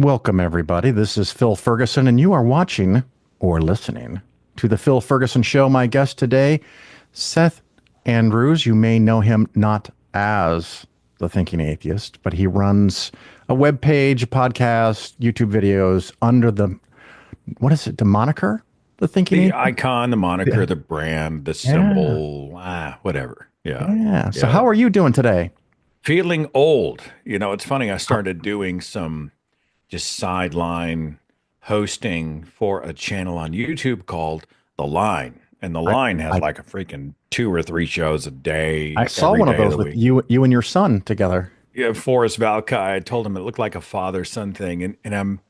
Welcome, everybody. This is Phil Ferguson, and you are watching or listening to The Phil Ferguson Show. My guest today, Seth Andrews. You may know him not as The Thinking Atheist, but he runs a webpage, a podcast, YouTube videos under what is it, the moniker? The Thinking The Atheist? icon, the Yeah. moniker, the brand, the Yeah. symbol, whatever. Yeah. Yeah. So, Yeah. how are you doing today? Feeling old. It's funny. I started doing some just sideline hosting for a channel on YouTube called The Line. And The I, Line has I, like a freaking 2 or 3 shows a I day, saw every one of day of those the with week. you and your son together. Yeah, Forrest Valkai, I told him it looked like a father-son thing. And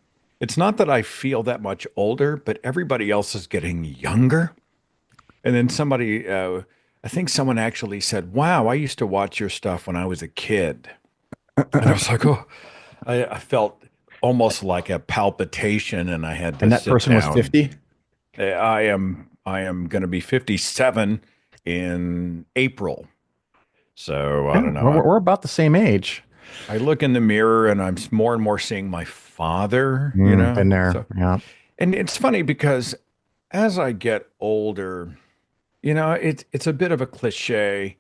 it's not that I feel that much older, but everybody else is getting younger. And then I think someone actually said, "Wow, I used to watch your stuff when I was a kid." And I was like, "Oh," I felt almost like a palpitation, and I had to And that sit person was down. 50. I am going to be 57 in April, so I Yeah, don't know. we're about the same age. I look in the mirror, and I'm more and more seeing my father. Been there. So, Yeah. and it's funny because as I get older, it's a bit of a cliche.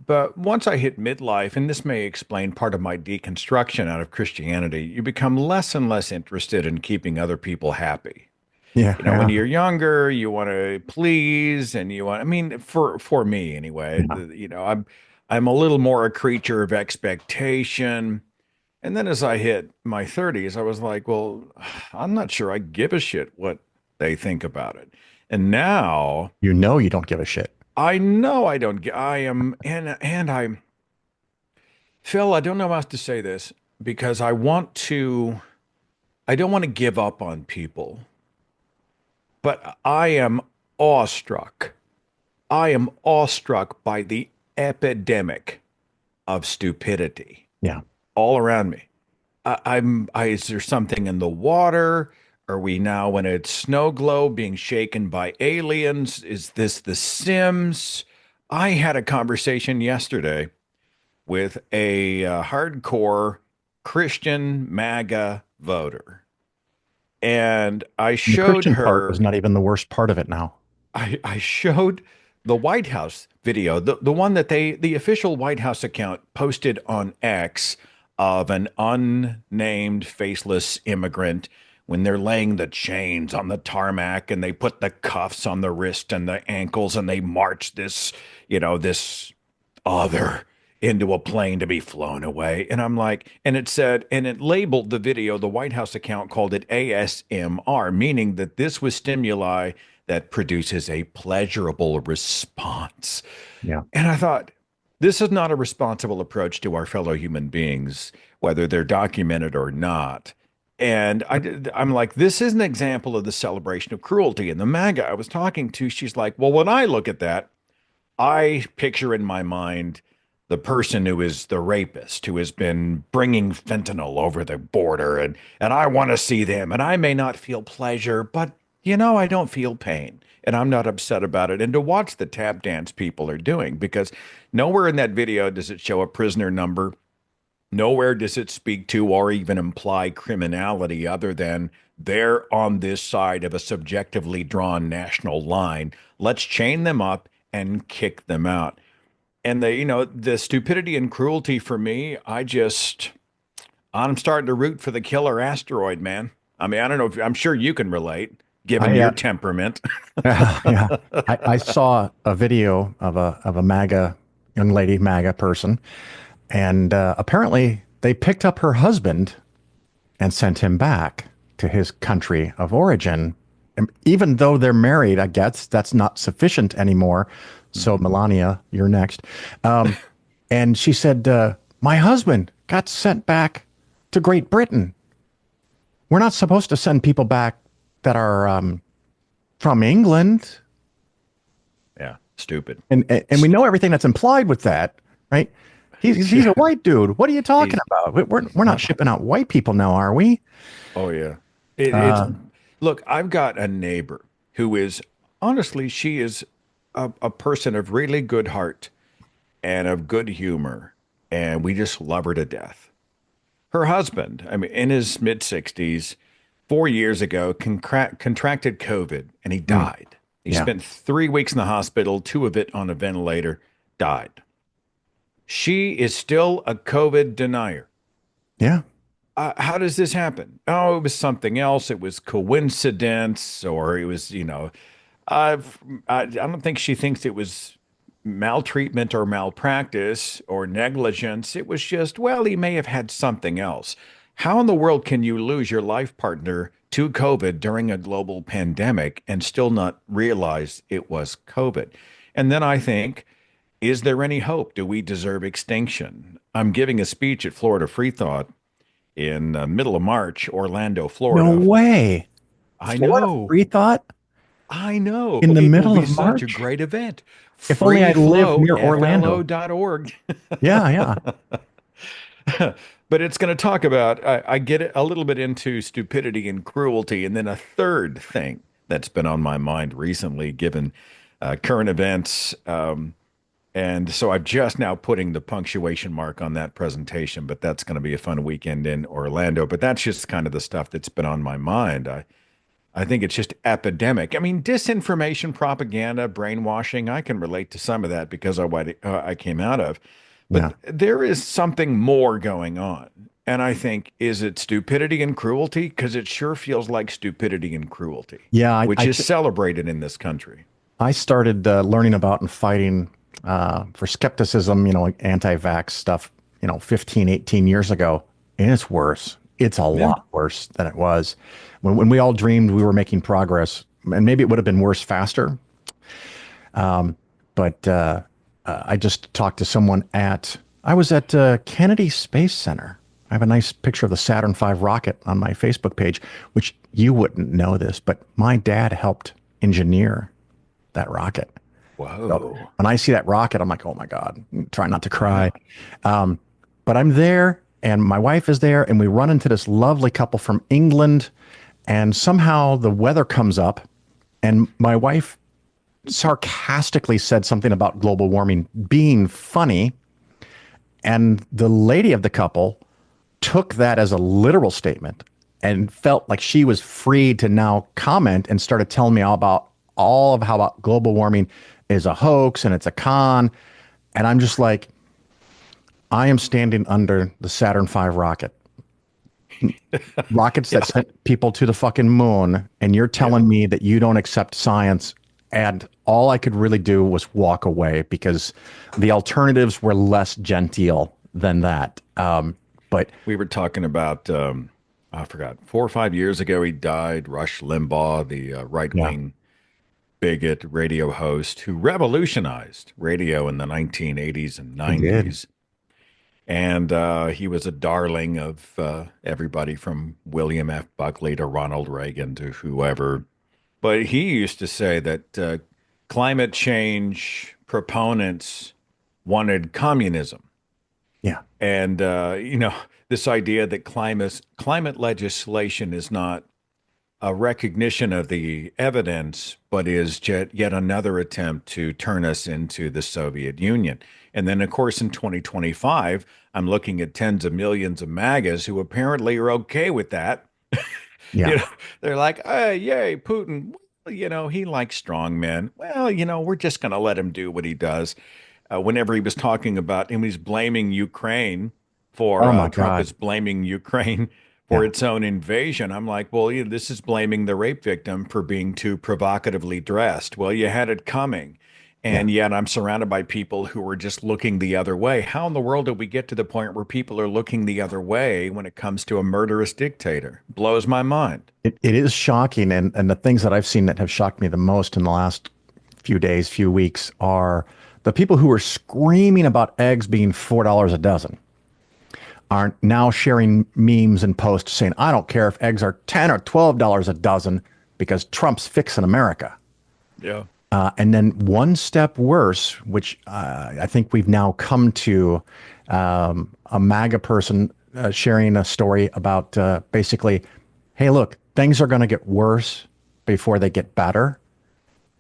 But once I hit midlife, and this may explain part of my deconstruction out of Christianity, you become less and less interested in keeping other people happy. Yeah. When Yeah. you're younger, you want to please and I mean, for me anyway, Yeah. I'm a little more a creature of expectation. And then as I hit my 30s, I was like, well, I'm not sure I give a shit what they think about it. And now You don't give a shit. I know I don't get, I am, and I'm, Phil, I don't know how else to say this because I don't want to give up on people, but I am awestruck. I am awestruck by the epidemic of stupidity Yeah. all around me. Is there something in the water? Are we now in a snow globe being shaken by aliens? Is this The Sims? I had a conversation yesterday with a hardcore Christian MAGA voter. And And the Christian part is not even the worst part of it now. I showed the White House video, the one that the official White House account posted on X of an unnamed faceless immigrant when they're laying the chains on the tarmac and they put the cuffs on the wrist and the ankles and they march this other into a plane to be flown away. And I'm like, and it said, and it labeled the video, the White House account called it ASMR, meaning that this was stimuli that produces a pleasurable response. Yeah. And I thought, this is not a responsible approach to our fellow human beings, whether they're documented or not. And I'm like, this is an example of the celebration of cruelty. And the MAGA I was talking to, she's like, well, when I look at that, I picture in my mind the person who is the rapist, who has been bringing fentanyl over the border, and I want to see them. And I may not feel pleasure, but I don't feel pain, and I'm not upset about it. And to watch the tap dance people are doing, because nowhere in that video does it show a prisoner number. Nowhere does it speak to or even imply criminality other than they're on this side of a subjectively drawn national line. Let's chain them up and kick them out. And the stupidity and cruelty for me, I'm starting to root for the killer asteroid, man. I mean, I don't know if I'm sure you can relate, given I your temperament. yeah. I saw a video of a MAGA young lady, MAGA person, and apparently they picked up her husband and sent him back to his country of origin. And even though they're married, I guess that's not sufficient anymore. So Mhm. Melania, you're next. And she said, "My husband got sent back to Great Britain. We're not supposed to send people back that are from England." Yeah, stupid. And we know everything that's implied with that, right? He's a Yeah, white dude. What are you talking he's about? We're not shipping out white people now, are we? oh yeah. It's Uh, look, I've got a neighbor who is honestly, she is a person of really good heart and of good humor, and we just love her to death. her husband, I mean, in his mid 60s, 4 years ago, contracted COVID and he Mm, died. He yeah. spent 3 weeks in the hospital, two of it on a ventilator, died. She is still a COVID denier. Yeah. How does this happen? Oh, it was something else. It was coincidence, or it was, I've, I don't think she thinks it was maltreatment or malpractice or negligence. It was just, well, he may have had something else. How in the world can you lose your life partner to COVID during a global pandemic and still not realize it was COVID? And then I think, is there any hope? Do we deserve extinction? I'm giving a speech at Florida Free Thought in middle of March, Orlando, No Florida. way. I Florida know. free thought I know. in the It will middle be of such a March. great event. If only I lived near Orlando. Freeflow.org. Yeah, yeah, But it's going to talk about, I get a little bit into stupidity and cruelty. And then a third thing that's been on my mind recently, given current events. And so I'm just now putting the punctuation mark on that presentation, but that's going to be a fun weekend in Orlando. But that's just kind of the stuff that's been on my mind. I think it's just epidemic. I mean, disinformation, propaganda, brainwashing, I can relate to some of that because of what I came out of. yeah, But there is something more going on. And I think, is it stupidity and cruelty? Because it sure feels like stupidity and cruelty, yeah. which is celebrated in this country. I started learning about and fighting for skepticism, like anti-vax stuff, 15, 18 years ago. And it's worse. It's a Yeah. lot worse than it was. When we all dreamed we were making progress, and maybe it would have been worse faster. But I just talked to someone I was at Kennedy Space Center. I have a nice picture of the Saturn V rocket on my Facebook page, which you wouldn't know this, but my dad helped engineer that rocket. So Whoa. when I see that rocket, I'm like, oh my God, try not to Yeah. cry. But I'm there and my wife is there and we run into this lovely couple from England and somehow the weather comes up and my wife sarcastically said something about global warming being funny. And the lady of the couple took that as a literal statement and felt like she was free to now comment and started telling me all of how about global warming is a hoax and it's a con. And I'm just like, I am standing under the Saturn V rocket, rockets that Yeah. sent people to the fucking moon. And you're Yeah. telling me that you don't accept science. And all I could really do was walk away because the alternatives were less genteel than that. But We were talking about, I forgot, 4 or 5 years ago, he died. Rush Limbaugh, the right yeah, wing bigot radio host who revolutionized radio in the 1980s and he did. 90s. And he was a darling of everybody from William F. Buckley to Ronald Reagan to whoever. But he used to say that climate change proponents wanted communism. Yeah. And this idea that climate legislation is not a recognition of the evidence, but is yet another attempt to turn us into the Soviet Union. And then, of course, in 2025, I'm looking at tens of millions of MAGAs who apparently are okay with that. Yeah. You know, they're like, hey, yay, Putin. Well, he likes strong men. Well, we're just going to let him do what he does. Whenever he was talking about, and he's blaming Ukraine for, Oh my Trump God. is blaming Ukraine for Yeah. its own invasion. I'm like, well, this is blaming the rape victim for being too provocatively dressed. Well, you had it coming. Yeah. And yet I'm surrounded by people who are just looking the other way. How in the world did we get to the point where people are looking the other way when it comes to a murderous dictator? Blows my mind. It is shocking. And the things that I've seen that have shocked me the most in the last few days, few weeks are the people who were screaming about eggs being $4 a dozen are now sharing memes and posts saying, I don't care if eggs are 10 or $12 a dozen because Trump's fixing America. Yeah. And then one step worse, which I think we've now come to a MAGA person sharing a story about basically, hey, look, things are going to get worse before they get better.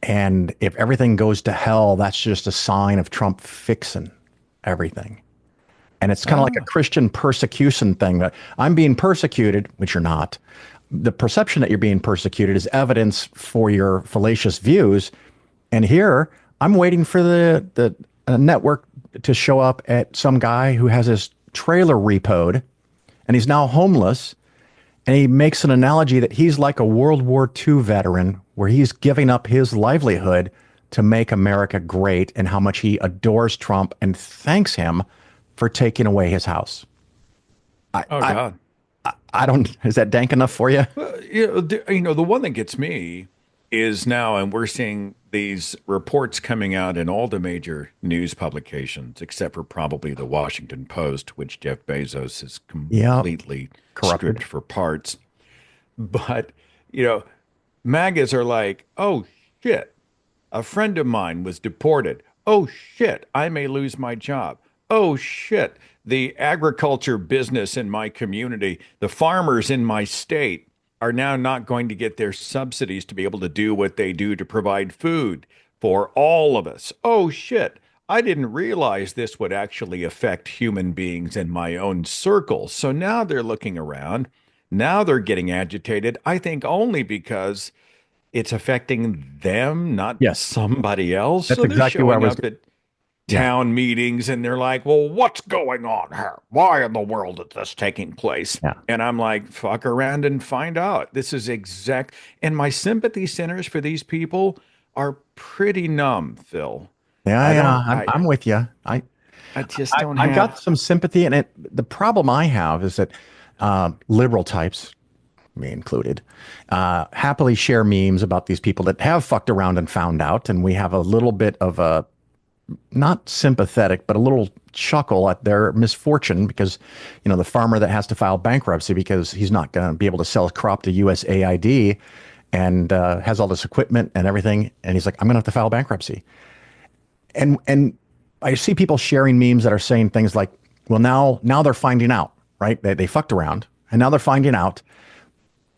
And if everything goes to hell, that's just a sign of Trump fixing everything. And it's kind of like a Ah, Christian persecution thing that I'm being persecuted, which you're not. The perception that you're being persecuted is evidence for your fallacious views. And here, I'm waiting for the network to show up at some guy who has his trailer repoed, and he's now homeless. And he makes an analogy that he's like a World War II veteran, where he's giving up his livelihood to make America great, and how much he adores Trump and thanks him for taking away his house. I, oh I, God. I don't, is that dank enough for you? Well, the one that gets me is now, and we're seeing these reports coming out in all the major news publications, except for probably the Washington Post, which Jeff Bezos has Yeah, completely stripped corrupted. for parts. But, you know, MAGAs are like, oh shit, a friend of mine was deported. Oh shit, I may lose my job. Oh shit, the agriculture business in my community, the farmers in my state are now not going to get their subsidies to be able to do what they do to provide food for all of us. Oh shit, I didn't realize this would actually affect human beings in my own circle. So now they're looking around. Now they're getting agitated, I think only because it's affecting them, not Yes, somebody else. that's So they're exactly where I showing was. up at Yeah, town meetings and they're like, well, what's going on here? Why in the world is this taking place? yeah, And I'm like, fuck around and find out. This is exact. And my sympathy centers for these people are pretty numb, Phil. yeah, I yeah. don't, I, I'm with you. I just don't I've got have, some sympathy, and the problem I have is that liberal types, me included, happily share memes about these people that have fucked around and found out, and we have a little bit of a not sympathetic, but a little chuckle at their misfortune because, the farmer that has to file bankruptcy because he's not going to be able to sell his crop to USAID and has all this equipment and everything, and he's like, I'm going to have to file bankruptcy. And I see people sharing memes that are saying things like, well, now they're finding out, right? They fucked around and now they're finding out.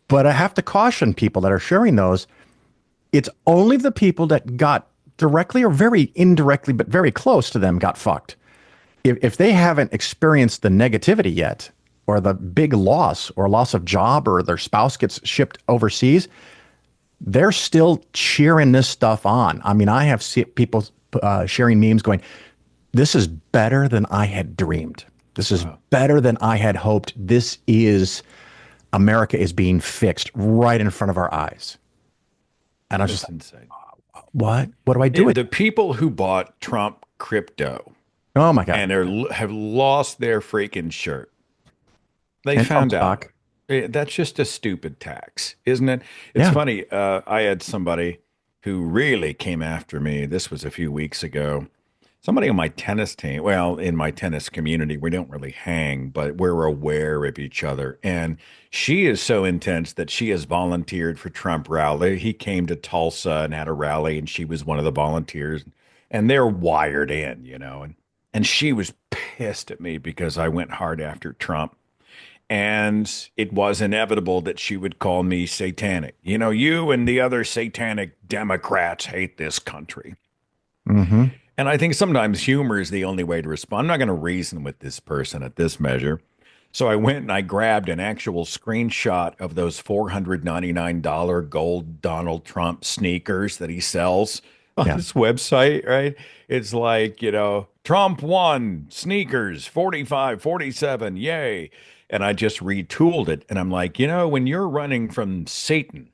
But I have to caution people that are sharing those. It's only the people that got directly or very indirectly, but very close to them got fucked. If they haven't experienced the negativity yet, or the big loss or loss of job, or their spouse gets shipped overseas, they're still cheering this stuff on. I mean, I have people sharing memes going, this is better than I had dreamed. This is better than I had hoped. This is America is being fixed right in front of our eyes. And I was just it's like, insane. what? What do I do with The it? people who bought Trump crypto Oh my God. and have lost their freaking shirt. They And Trump found out. stock. That's just a stupid tax, isn't it? It's Yeah. funny. I had somebody who really came after me. This was a few weeks ago. Somebody on my tennis team, well, in my tennis community, we don't really hang, but we're aware of each other. And she is so intense that she has volunteered for Trump rally. He came to Tulsa and had a rally, and she was one of the volunteers. And they're wired in, and she was pissed at me because I went hard after Trump. And it was inevitable that she would call me satanic. You and the other satanic Democrats hate this country. Mm-hmm. And I think sometimes humor is the only way to respond. I'm not going to reason with this person at this measure. So I went and I grabbed an actual screenshot of those $499 gold Donald Trump sneakers that he sells on Yeah. his website, right? It's like, Trump won sneakers 45, 47, yay. And I just retooled it. And I'm like, when you're running from Satan,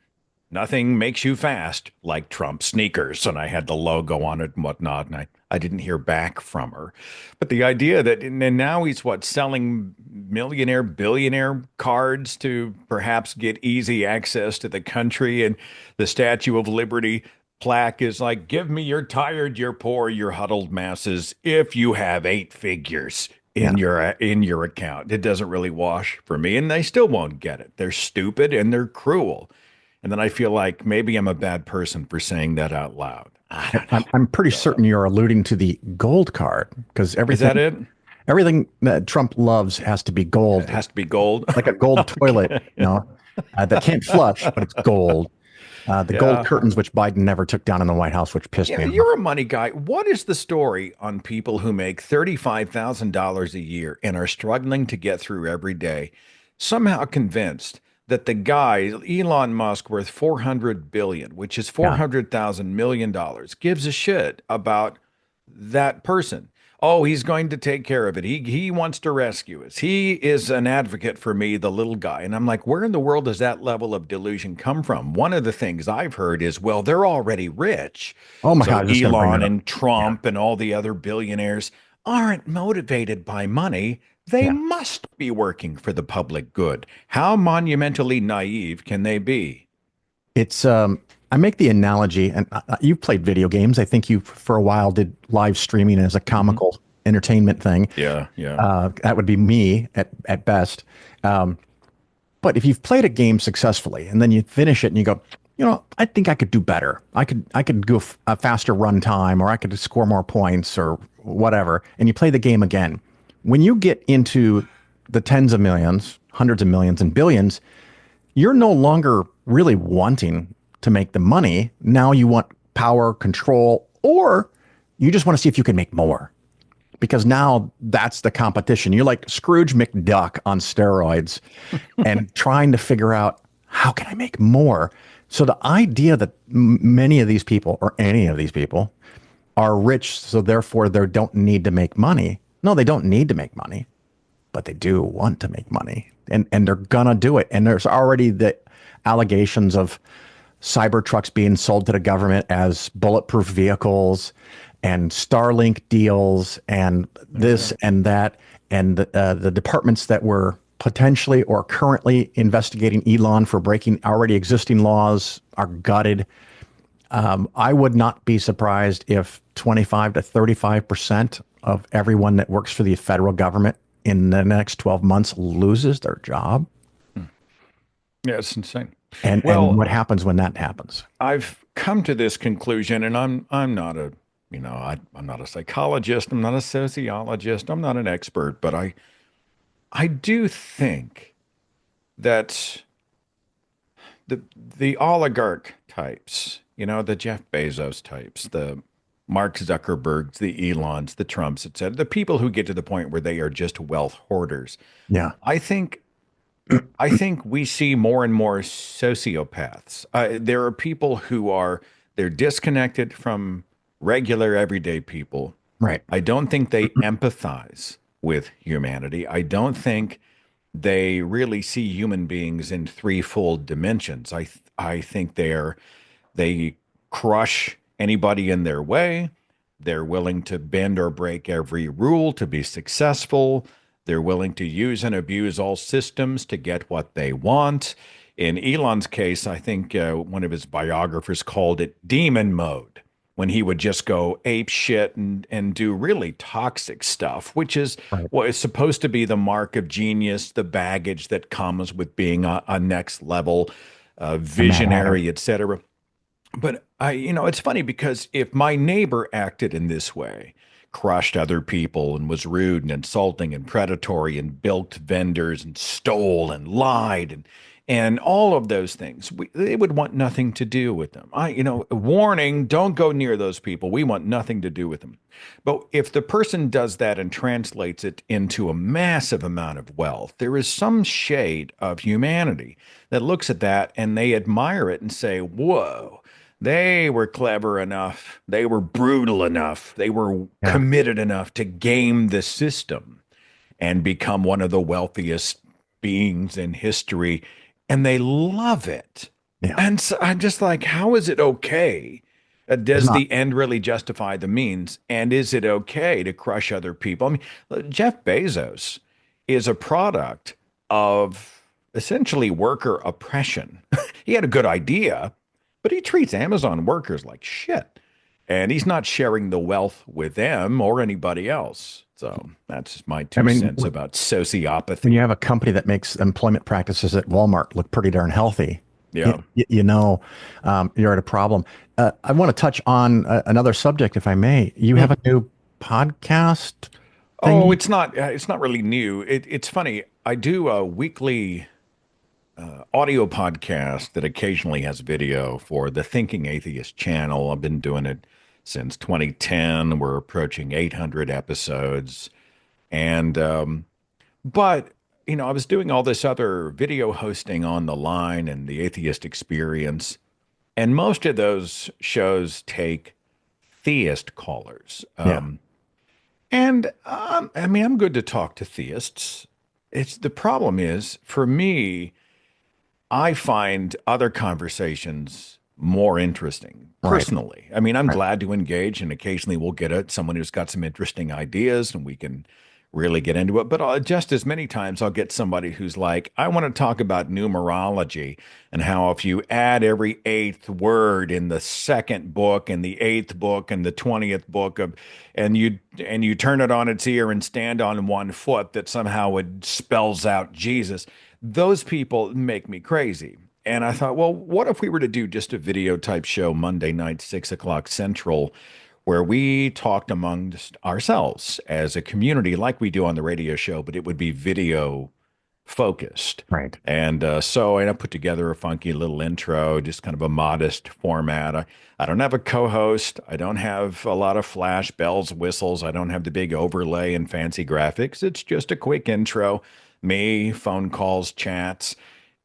nothing makes you fast like Trump sneakers. And I had the logo on it and whatnot. And I didn't hear back from her. But the idea that, and now he's selling millionaire, billionaire cards to perhaps get easy access to the country. And the Statue of Liberty plaque is like, give me your tired, your poor, your huddled masses if you have 8 figures Yeah. in your account. It doesn't really wash for me. And they still won't get it. They're stupid and they're cruel. And then I feel like maybe I'm a bad person for saying that out loud. I don't know. I'm pretty certain you're alluding to the gold card because Is that it? everything that Trump loves has to be It gold, has to be gold. like a gold toilet, Okay. that can't flush, but it's gold. The gold Yeah. curtains, which Biden never took down in the White House, which pissed Yeah, me off. you're a money guy. What is the story on people who make $35,000 a year and are struggling to get through every day, somehow convinced that the guy, Elon Musk, worth 400 billion, which is Yeah. 400,000 million dollars, gives a shit about that person? Oh, he's going to take care of it. He wants to rescue us. He is an advocate for me, the little guy. And I'm like, where in the world does that level of delusion come from? One of the things I've heard is, well, they're already rich. Oh my God, I So was just going to bring Elon that up. and Yeah. Trump and all the other billionaires aren't motivated by money. They Yeah. must be working for the public good. How monumentally naive can they be? It's I make the analogy, and you've played video games. I think you for a while did live streaming as a Hmm. comical entertainment thing. Yeah, yeah. That would be me at best. Um, but if you've played a game successfully and then you finish it and you go, I think I could do better. I could go a faster run time, or I could score more points, or whatever. And you play the game again. When you get into the tens of millions, hundreds of millions, and billions, you're no longer really wanting to make the money. Now you want power, control, or you just want to see if you can make more. Because now that's the competition. You're like Scrooge McDuck on steroids and trying to figure out, how can I make more? So the idea that many of these people, or any of these people, are rich, so therefore they don't need to make money. No, they don't need to make money, but they do want to make money, and they're gonna do it. And there's already the allegations of cyber trucks being sold to the government as bulletproof vehicles, and Starlink deals, and this Okay. and that, and the departments that were potentially or currently investigating Elon for breaking already existing laws are gutted. I would not be surprised if 25 to 35% of everyone that works for the federal government in the next 12 months loses their job. Hmm. Yeah, it's insane. And Well, what happens when that happens? I've come to this conclusion, and I'm not a, I'm not a psychologist, I'm not a sociologist, I'm not an expert, but I do think that the oligarch types, the Jeff Bezos types, the Mark Zuckerbergs, the Elons, the Trumps, et cetera, the people who get to the point where they are just wealth hoarders. Yeah. I think I think we see more and more sociopaths. There are people who they're disconnected from regular everyday people. Right. I don't think they empathize with humanity. I don't think they really see human beings in threefold dimensions. I think they crush anybody in their way. They're willing to bend or break every rule to be successful. They're willing to use and abuse all systems to get what they want. In Elon's case, I think one of his biographers called it demon mode, when he would just go ape shit and do really toxic stuff, which is Right. what is supposed to be the mark of genius, the baggage that comes with being a next level The Mad Hatter. visionary, etc. But it's funny because if my neighbor acted in this way, crushed other people and was rude and insulting and predatory and bilked vendors and stole and lied and all of those things, they would want nothing to do with them. Warning, don't go near those people. We want nothing to do with them. But if the person does that and translates it into a massive amount of wealth, there is some shade of humanity that looks at that and they admire it and say, whoa, they were clever enough. They were brutal enough. They were Yeah. committed enough to game the system and become one of the wealthiest beings in history. And they love it. Yeah. And so I'm just like, how is it okay? It's Does not. the end really justify the means? And is it okay to crush other people? I mean, Jeff Bezos is a product of essentially worker oppression. He had a good idea, but he treats Amazon workers like shit. And he's not sharing the wealth with them or anybody else. So that's my I two mean, cents about when you sociopathy. have a company that makes employment practices at Walmart look pretty darn healthy, Yeah. you're at a problem. I want to touch on another subject, if I may. You have a new podcast Oh, thingy? it's not really new. It's funny. I do a weekly audio podcast that occasionally has video for the Thinking Atheist channel. I've been doing it since 2010. We're approaching 800 episodes. And, but, I was doing all this other video hosting on the line and the atheist experience. And most of those shows take theist callers. Yeah. I mean, I'm good to talk to theists. It's the problem is for me, I find other conversations more interesting Right. personally. I mean, I'm Right. glad to engage, and occasionally we'll get at someone who's got some interesting ideas and we can really get into it. But just as many times, I'll get somebody who's like, I want to talk about numerology and how if you add every eighth word in the second book and the eighth book and the 20th book of, and you turn it on its ear and stand on one foot, that somehow it spells out Jesus. Those people make me crazy. And I thought, well, what if we were to do just a video type show Monday night, 6 o'clock Central, where we talked amongst ourselves as a community, like we do on the radio show, but it would be video focused. Right. And I put together a funky little intro, just kind of a modest format. I don't have a co-host. I don't have a lot of flash bells, whistles. I don't have the big overlay and fancy graphics. It's just a quick intro, me, phone calls, chats,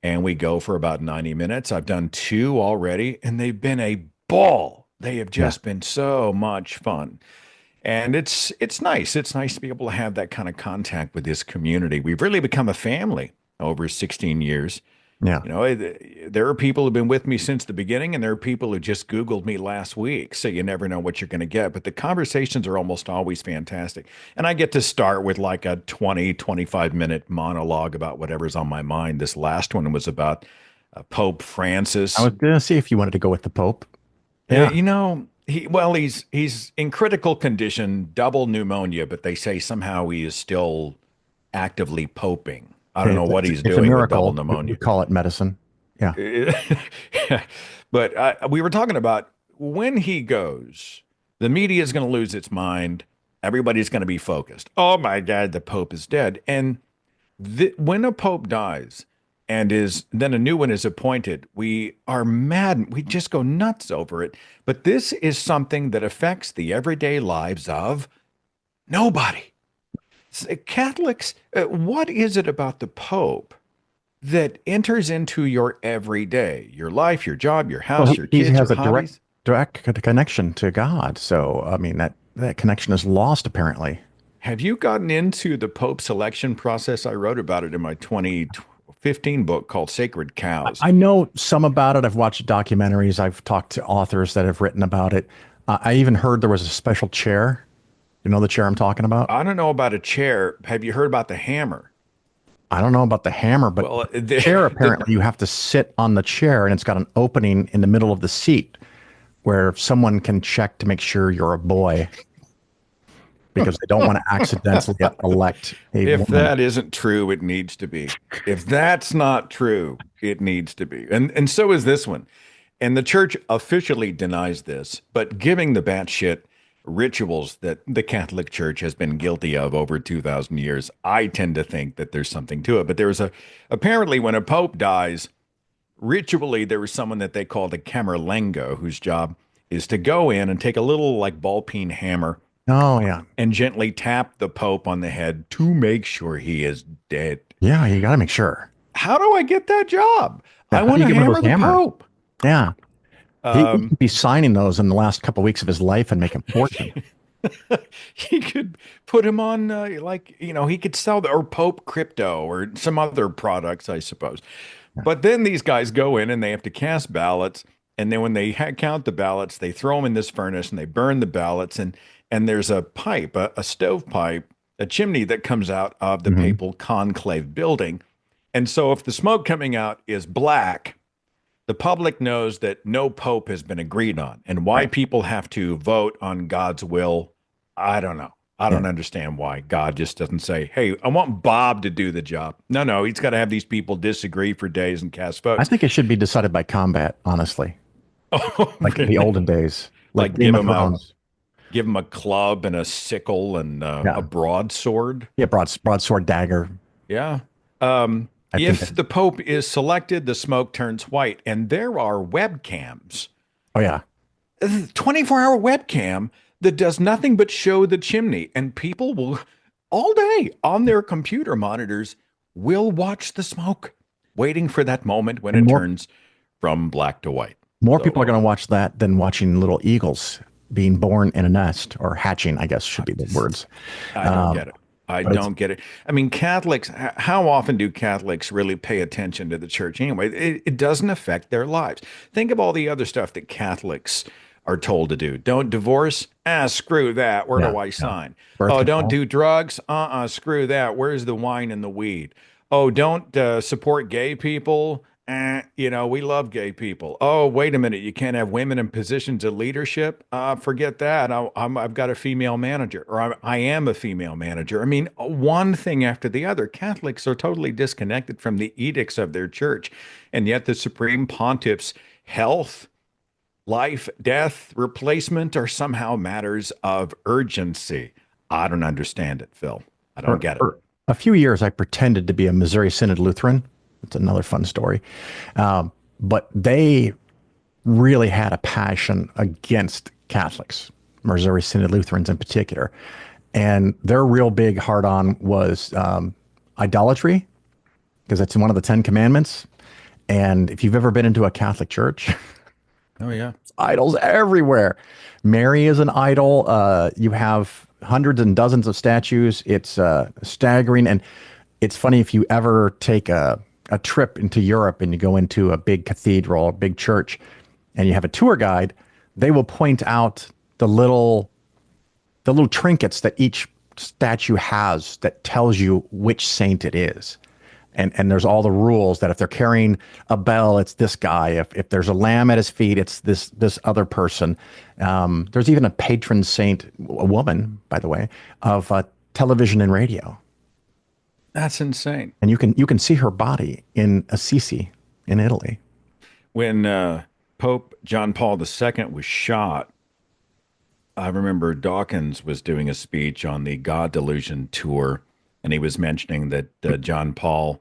and we go for about 90 minutes. I've done two already, and they've been a ball. They have Yeah. just been so much fun. And it's nice. It's nice to be able to have that kind of contact with this community. We've really become a family over 16 years. Yeah. There are people who've been with me since the beginning, and there are people who just Googled me last week. So you never know what you're going to get. But the conversations are almost always fantastic. And I get to start with like a 20, 25-minute monologue about whatever's on my mind. This last one was about Pope I Francis. was going to see if you wanted to go with the Pope. Yeah. He's in critical condition, double pneumonia, but they say somehow he is still actively poping. I don't know what he's It's a doing with double miracle. We pneumonia. call it medicine. Yeah. But we were talking about when he goes, the media is going to lose its mind. Everybody's going to be focused. Oh my God, the Pope is dead. And when a Pope dies and then a new one is appointed, we are mad. We just go nuts over it. But this is something that affects the everyday lives of nobody. Catholics, what is it about the Pope that enters into your everyday, your life, your job, your Well, house, your he kids, your has a direct hobbies? connection to God. So, I mean, that connection is lost apparently. Have you gotten into the Pope selection process? I wrote about it in my 2015 book called Sacred Cows. I know some about it. I've watched documentaries. I've talked to authors that have written about it. I even heard there was a special chair. You know the chair I'm talking about? I don't know about a chair. Have you heard about the hammer? I don't know about the hammer, but Well, chair apparently you have to sit on the chair and it's got an opening in the middle of the seat where someone can check to make sure you're a boy because they don't want to accidentally elect a if woman. that isn't true, it needs to be. If that's not true, it needs to be. And so is this one. And the church officially denies this, but giving the batshit rituals that the Catholic Church has been guilty of over 2,000 years, I tend to think that there's something to it. But apparently when a pope dies, ritually there was someone that they called a camerlengo, whose job is to go in and take a little like ball peen hammer Oh, yeah. and gently tap the pope on the head to make sure he is dead. Yeah, you got to make sure. How do I get that job? Yeah, I how do want you to get one of hammer those the hammers? pope. Yeah. He Um, could be signing those in the last couple of weeks of his life and make a fortune. he could put him on, he could sell or Pope crypto or some other products, I suppose. But then these guys go in and they have to cast ballots. And then when they count the ballots, they throw them in this furnace and they burn the ballots. And there's a pipe, a stovepipe, a chimney that comes out of the Mhm. papal conclave building. And so if the smoke coming out is black, the public knows that no pope has been agreed on. And why Right. people have to vote on God's will, I don't know. I Yeah. don't understand why God just doesn't say, hey, I want Bob to do the job. No, he's got to have these people disagree for days and cast I votes. think it should be decided by combat, honestly, Oh, like in the olden days, like like Game of Thrones. give him a club and a sickle and a Yeah. broadsword. Yeah, broadsword dagger. Yeah. Um, I think that, If the Pope is selected, the smoke turns white, and there are webcams, oh yeah. 24-hour webcam that does nothing but show the chimney, and people will all day on their computer monitors will watch the smoke, waiting for that moment when And it more turns from black to white. more So people are going to watch that than watching little eagles being born in a nest or hatching, I guess should be the words. I don't Um, get it. I but it's don't get it. I mean, Catholics, how often do Catholics really pay attention to the church anyway? It doesn't affect their lives. Think of all the other stuff that Catholics are told to do. Don't divorce? Ah, screw that. Where yeah, do I yeah. sign? Birth Oh, don't control. do drugs? Screw that. Where's the wine and the weed? Oh, don't support gay people? We love gay people. Oh, wait a minute. You can't have women in positions of leadership? Forget that. I've got a female manager, or I am a female manager. I mean, one thing after the other. Catholics are totally disconnected from the edicts of their church. And yet the Supreme Pontiff's health, life, death, replacement are somehow matters of urgency. I don't understand it, Phil. I don't get it. For a few years, I pretended to be a Missouri Synod Lutheran. It's another fun story. But they really had a passion against Catholics, Missouri Synod Lutherans in particular. And their real big hard on was idolatry, because that's one of the Ten Commandments. And if you've ever been into a Catholic church, Oh, yeah. idols everywhere. Mary is an idol. You have hundreds and dozens of statues. It's staggering. And it's funny if you ever take a trip into Europe and you go into a big cathedral, a big church, and you have a tour guide, they will point out the little trinkets that each statue has that tells you which saint it is. And there's all the rules that if they're carrying a bell, it's this guy. If there's a lamb at his feet, it's this other person. There's even a patron saint, a woman, by the way, of television and radio. That's insane. And you can see her body in Assisi in Italy. When Pope John Paul II was shot, I remember Dawkins was doing a speech on the God Delusion tour, and he was mentioning that John Paul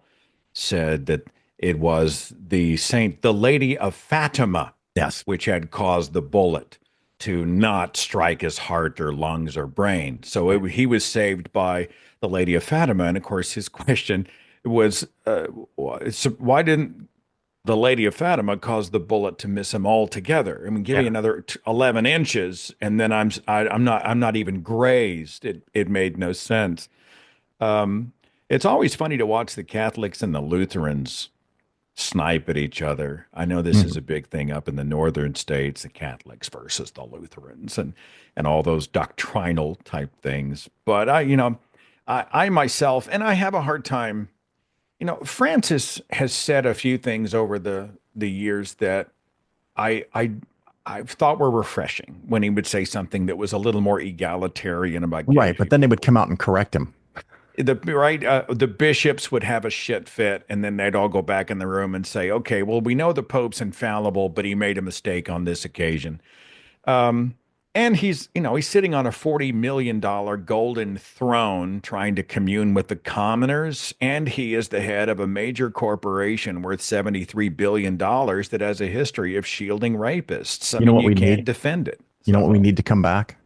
said that it was the Lady of Fatima, Yes. which had caused the bullet to not strike his heart or lungs or brain. So he was saved by the Lady of Fatima. And of course, his question was, why didn't the Lady of Fatima caused the bullet to miss him altogether? I mean, give me Yeah. another 11 inches, and then I'm not even grazed. It made no sense. It's always funny to watch the Catholics and the Lutherans snipe at each other. I know this is Mhm. a big thing up in the northern states, the Catholics versus the Lutherans, and all those doctrinal type things. But I myself, and I have a hard time. Francis has said a few things over the years that I thought were refreshing when he would say something that was a little more egalitarian about gay Right, but then they people. would come out and correct him. The bishops would have a shit fit, and then they'd all go back in the room and say, "Okay, well, we know the Pope's infallible, but he made a mistake on this occasion." Um, and he's sitting on a $40 million golden throne trying to commune with the commoners. And he is the head of a major corporation worth $73 billion that has a history of shielding rapists. I You know mean, what you we can't need? defend it. You know what we So, need to come back?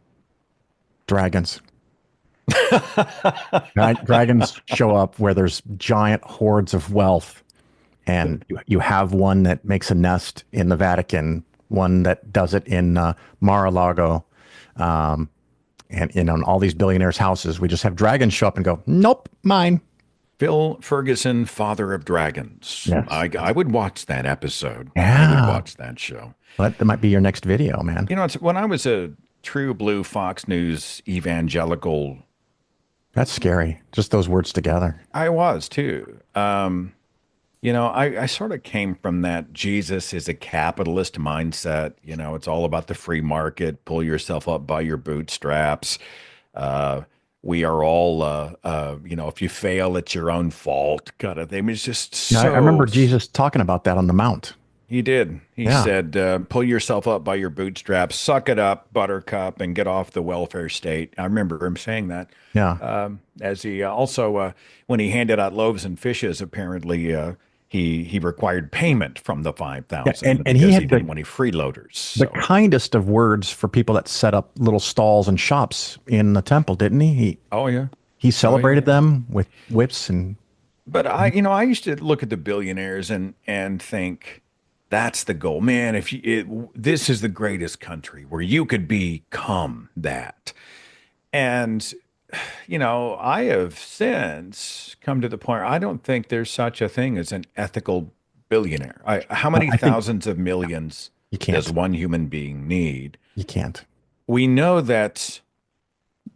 Dragons. Dragons show up where there's giant hordes of wealth, and you have one that makes a nest in the Vatican, one that does it in Mar-a-Lago, um, and in all these billionaires' houses. We just have dragons show up and go, nope, mine. Phil Ferguson, Father of Dragons. Yes. I would watch that episode. I would Yeah. watch that show. But that might be your next video, man. It's when I was a true blue Fox News evangelical. That's scary. Just those words together. I was too. I sort of came from that Jesus is a capitalist mindset. It's all about the free market, pull yourself up by your bootstraps. Uh, we are all, if you fail, it's your own fault kind of thing. It's just Yeah, I remember so. Jesus talking about that on the Mount. He did. He Yeah. said, pull yourself up by your bootstraps, suck it up, buttercup, and get off the welfare state. I remember him saying that. Yeah. As he also, when he handed out loaves and fishes, apparently he required payment from the Yeah. 5,000 And he because he had didn't want any freeloaders. the So, kindest of words for people that set up little stalls and shops in the temple, didn't he? oh yeah, He oh celebrated yeah. them with whips and But I used to look at the billionaires and think that's the goal, man. This is the greatest country where you could become that. And I have since come to the point I don't think there's such a thing as an ethical billionaire. How many I think thousands of millions you does can't. one human being need? You can't. We know that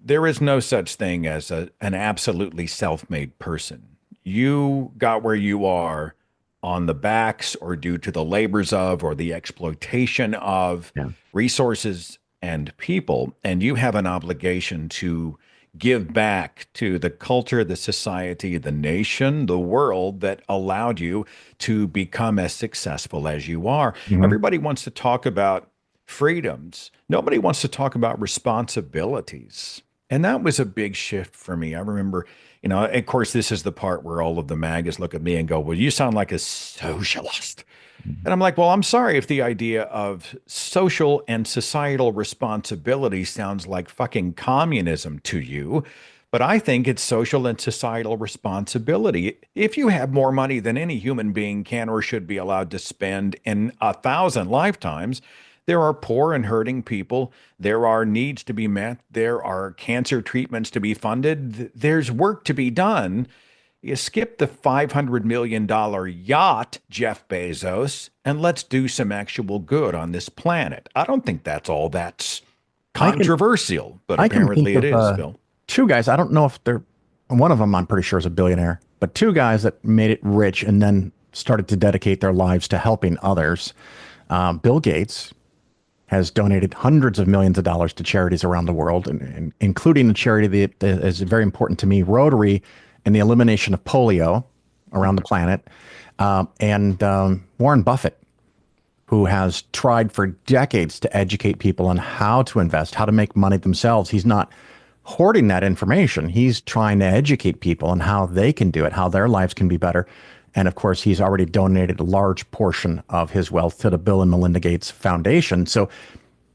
there is no such thing as an absolutely self-made person. You got where you are on the backs or due to the labors of or the exploitation of Yeah. resources and people, and you have an obligation to give back to the culture, the society, the nation, the world that allowed you to become as successful as you are. Mhm. Everybody wants to talk about freedoms. Nobody wants to talk about responsibilities. And that was a big shift for me. I remember, of course, this is the part where all of the magas look at me and go, well, you sound like a socialist. And I'm like, well, I'm sorry if the idea of social and societal responsibility sounds like fucking communism to you. But I think it's social and societal responsibility. If you have more money than any human being can or should be allowed to spend in 1,000 lifetimes, there are poor and hurting people. There are needs to be met. There are cancer treatments to be funded. There's work to be done. You skip the $500 million yacht, Jeff Bezos, and let's do some actual good on this planet. I don't think that's all that's I can controversial, but I can think apparently it of is, Phil. two guys. I don't know if they're one of them. I'm pretty sure is a billionaire, but two guys that made it rich and then started to dedicate their lives to helping others. Bill Gates has donated hundreds of millions of dollars to charities around the world, and including the charity that is very important to me, Rotary, and the elimination of polio around the planet. And Warren Buffett, who has tried for decades to educate people on how to invest, how to make money themselves. He's not hoarding that information. He's trying to educate people on how they can do it, how their lives can be better. And of course, he's already donated a large portion of his wealth to the Bill and Melinda Gates Foundation. So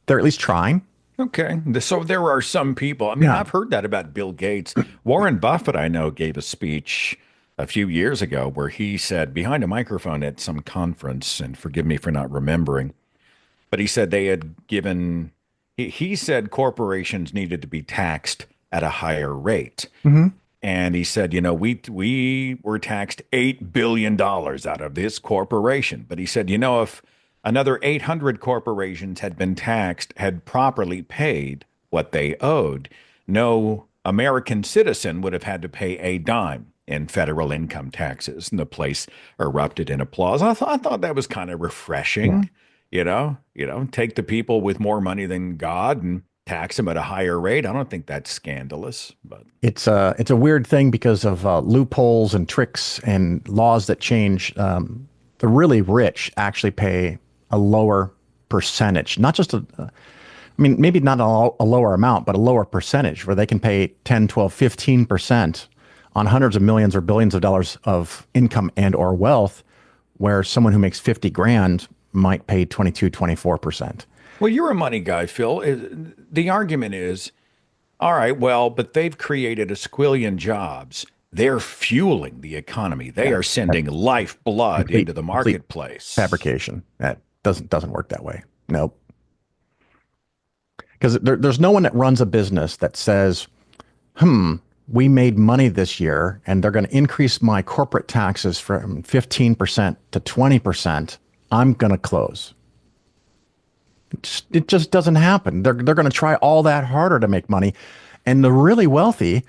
they're at least trying. Okay. So there are some people. I mean, Yeah. I've heard that about Bill Gates. Warren Buffett, I know, gave a speech a few years ago where he said behind a microphone at some conference, and forgive me for not remembering, but he said they had given, he said corporations needed to be taxed at a higher rate. Hmm. And he said, we were taxed $8 billion out of this corporation. But he said, if another 800 corporations had been taxed, had properly paid what they owed, no American citizen would have had to pay a dime in federal income taxes. And the place erupted in applause. I thought that was kind of Yeah. refreshing. Take the people with more money than God and tax them at a higher rate. I don't think that's scandalous, but It's a weird thing because of loopholes and tricks and laws that change. The really rich actually pay a lower percentage, not just I mean, maybe not a lower amount, but a lower percentage where they can pay 10, 12, 15% on hundreds of millions or billions of dollars of income and or wealth, where someone who makes 50 grand might pay 22, 24%. well, you're a money guy, Phil. The argument is, all right, well, but they've created a squillion jobs. They're fueling the economy. They Yeah. are sending lifeblood into the Complete marketplace. fabrication. That doesn't work that way. Nope. Because there's no one that runs a business that says, we made money this year and they're going to increase my corporate taxes from 15% to 20%. I'm going to close. It just doesn't happen. They're going to try all that harder to make money. And the really wealthy,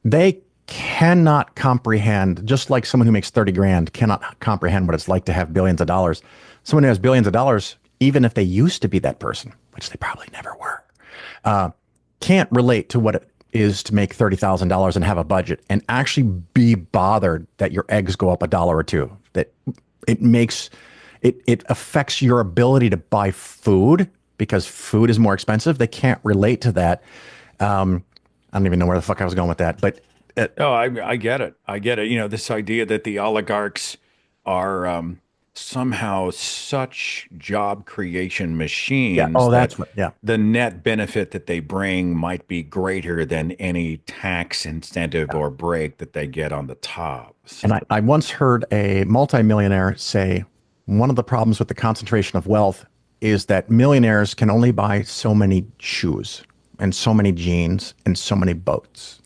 they cannot comprehend, just like someone who makes 30 grand cannot comprehend what it's like to have billions of dollars. Someone who has billions of dollars, even if they used to be that person, which they probably never were, can't relate to what it is to make $30,000 and have a budget and actually be bothered that your eggs go up $1 or $2. That it makes it affects your ability to buy food because food is more expensive. They can't relate to that. I don't even know where the fuck I was going with that, but Oh, I get it. I get it. You know, this idea that the oligarchs are somehow such job creation yeah. machines Oh, that that's what. Yeah, the net benefit that they bring might be greater than any tax incentive or break that they get on the top. and So, I once heard a multimillionaire say one of the problems with the concentration of wealth is that millionaires can only buy so many shoes and so many jeans and so many boats.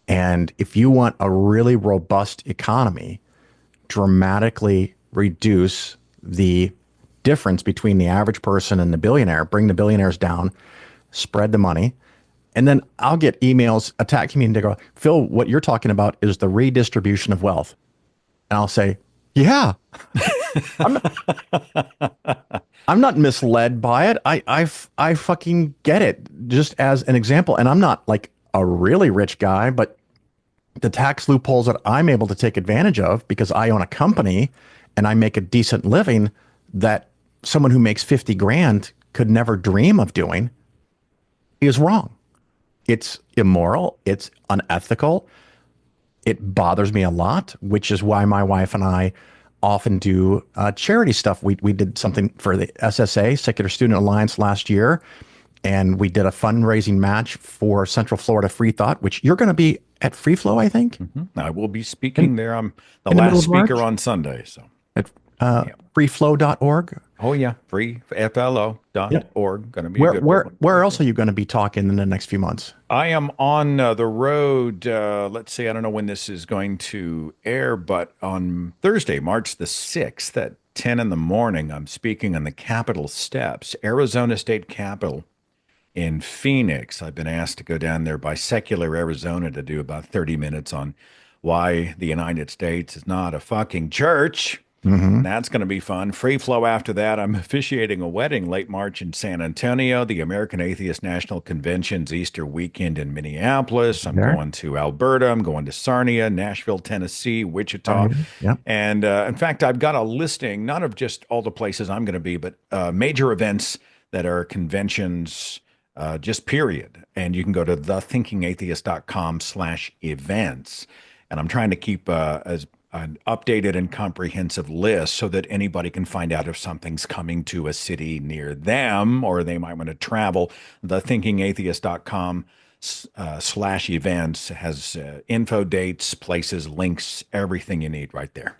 And if you want a really robust economy, dramatically reduce the difference between the average person and the billionaire, bring the billionaires down, spread the money. And then I'll get emails attacking me and they go, Phil, what you're talking about is the redistribution of wealth. And I'll say, yeah, I'm not, I'm not misled by it. I fucking get it just as an example. And I'm not like a really rich guy, but the tax loopholes that I'm able to take advantage of because I own a company and I make a decent living that someone who makes 50 grand could never dream of doing is wrong. It's immoral. It's unethical. It bothers me a lot, which is why my wife and I often do charity stuff. We did something for the SSA, Secular Student Alliance, last year, and we did a fundraising match for Central Florida Free Thought, which you're going to be at Free Flow, I think, I will be in, speaking there. I'm the in the middle last of speaker March on Sunday. So, at yeah. freeflow.org. Oh, yeah. Free Yep. FLO.org. Going to be a Where good one. where else are you going to be talking in the next few months? I am on the road. Let's see, I don't know when this is going to air, but on Thursday, March the 6th at 10 in the morning, I'm speaking on the Capitol steps, Arizona State Capitol in Phoenix. I've been asked to go down there by Secular Arizona to do about 30 minutes on why the United States is not a fucking church. Mm-hmm. That's going to be fun. Free flow after that. I'm officiating a wedding late March in San Antonio, the American Atheist National Convention's Easter weekend in Minneapolis. I'm There. going to Alberta. I'm going to Sarnia, Nashville, Tennessee, Wichita. Right. Yep. And in fact, I've got a listing, not of just all the places I'm going to be, but major events that are conventions, just period. And you can go to thethinkingatheist.com/events. And I'm trying to keep as an updated and comprehensive list so that anybody can find out if something's coming to a city near them or they might want to travel. Thethinkingatheist.com slash events has info, dates, places, links, everything you need right there.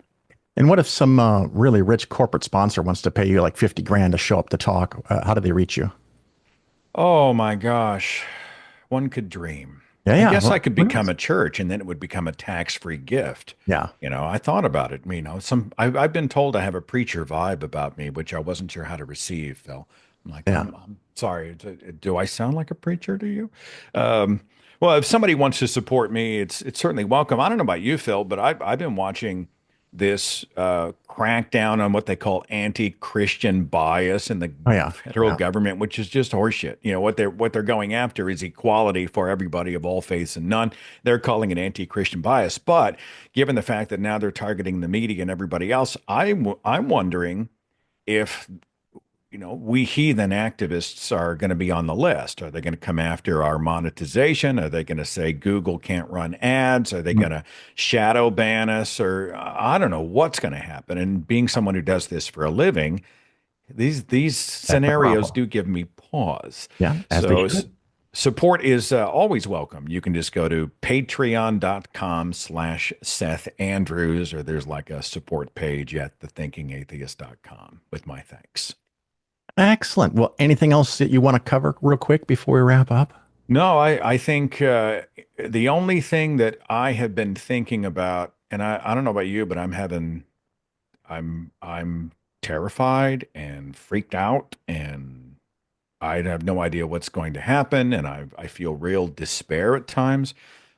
And what if some really rich corporate sponsor wants to pay you like 50 grand to show up to talk? How do they reach you? Oh my gosh, one could dream. Yeah, I yeah. guess I Well, could who become knows? a church and then it would become a tax-free gift. Yeah, You know, I thought about it. You know, I've been told I have a preacher vibe about me, which I wasn't sure how to receive, Phil. I'm like, yeah. I'm sorry. Do I sound like a preacher to you? Um, well, if somebody wants to support me, it's certainly welcome. I don't know about you, Phil, but I've been watching this crackdown on what they call anti-Christian bias in the Oh, yeah. federal Yeah. government, which is just horseshit. You know, what they're going after is equality for everybody of all faiths and none. They're calling it anti-Christian bias. But given the fact that now they're targeting the media and everybody else, I'm wondering if we heathen activists are going to be on the list. Are they going to come after our monetization? Are they going to say Google can't run ads? Are they Mm. going to shadow ban us? Or I don't know what's going to happen. And being someone who does this for a living, these That's the scenarios problem. do give me pause. Yeah, as they So should. support is always welcome. You can just go to patreon.com/Seth Andrews, or there's like a support page at thethinkingatheist.com with my thanks. Excellent. Well, anything else that you want to cover real quick before we wrap up? No, I think the only thing that I have been thinking about, and I don't know about you, but I'm terrified and freaked out, and I have no idea what's going to happen, and I feel real despair at times.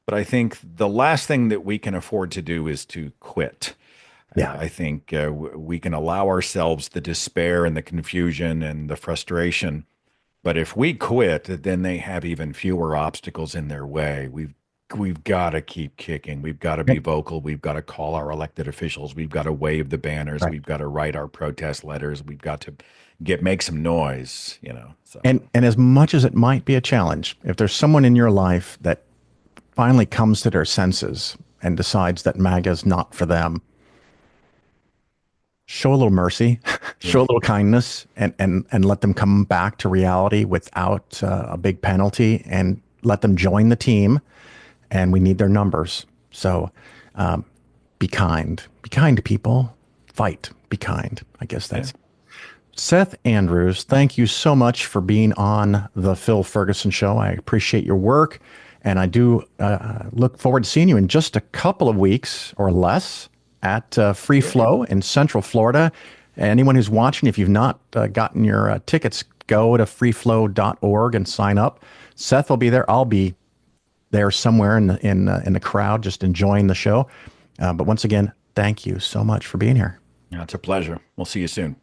But I think the last thing that we can afford to do is to quit. Yeah. I think we can allow ourselves the despair and the confusion and the frustration. But if we quit, then they have even fewer obstacles in their way. we've got to keep kicking. We've got to be vocal. We've got to call our elected officials. We've got to wave the banners. Right. We've got to write our protest letters. We've got to make some noise, So And as much as it might be a challenge, if there's someone in your life that finally comes to their senses and decides that MAGA is not for them, show a little mercy, show a yeah, little kindness, and let them come back to reality without a big penalty, and let them join the team. And we need their numbers. So be kind to people, fight, be kind. I guess yeah. that's Seth Andrews. Thank you so much for being on the Phil Ferguson Show. I appreciate your work, and I do look forward to seeing you in just a couple of weeks or less at Free Yeah. Flow in Central Florida. Anyone who's watching, if you've not gotten your tickets, go to freeflow.org and sign up. Seth will be there. I'll be there somewhere in the crowd, just enjoying the show. But once again, thank you so much for being here. Yeah, it's a pleasure. We'll see you soon.